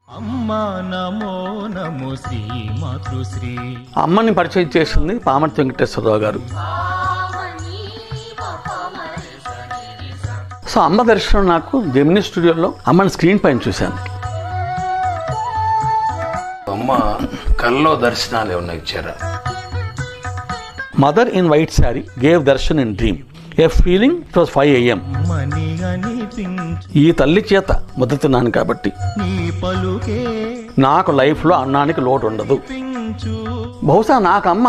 అమ్మా నమో నమో శ్రీ మాతృశ్రీ. అమ్మని పరిచయం చేసింది పామర్తి వెంకటేశ్వరరావు గారు. సో అమ్మ దర్శనం నాకు జెమినీ స్టూడియోలో అమ్మని స్క్రీన్ పైన చూశాను. అమ్మ కల్లో దర్శనాలు ఏమన్నా ఇచ్చారా? Mother in white sari gave Darshan in dream. A feeling it was 5 AM. ఈ తల్లి చేత ముద్ద తిన్నాను కాబట్టి నాకు లైఫ్లో అన్నానికి లోటు ఉండదు. బహుశా నాకు అమ్మ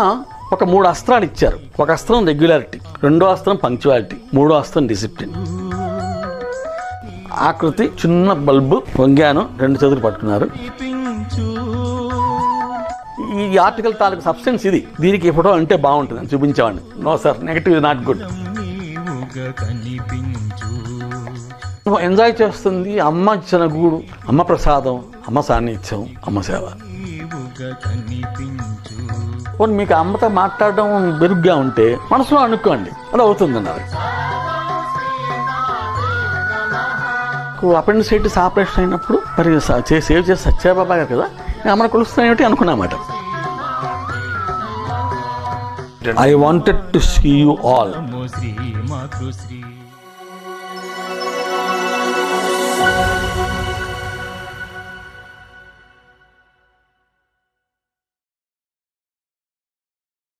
ఒక 3 అస్త్రాలు ఇచ్చారు. ఒక అస్త్రం రెగ్యులారిటీ, 2వ అస్త్రం పంక్చువాలిటీ, 3వ అస్త్రం డిసిప్లిన్. ఆకృతి చిన్న బల్బు, వంగాను, 2 చేతులు పట్టుకున్నారు. ఈ ఆర్టికల్ తాలూకు సబ్స్టెన్స్ ఇది. దీనికి ఫోటో అంటే బాగుంటుంది అని చూపించేవాడిని. No sir, negative is not good. Enjoy చేస్తుంది అమ్మ ఇచ్చిన గూడు, అమ్మ ప్రసాదం, అమ్మ సాన్నిధ్యం, అమ్మ సేవ. మీకు అమ్మతో మాట్లాడడం బెరుగ్గా ఉంటే మనసులో అనుకోండి, అది అవుతుందన్నారు. అపెండిసైటిస్ ఆపరేషన్ అయినప్పుడు మరి సేవ్ చేసి సత్యాబాబా గారు కదా, అమ్మను కొలుస్తున్నాయి అనుకున్నమాట. I wanted to see you all.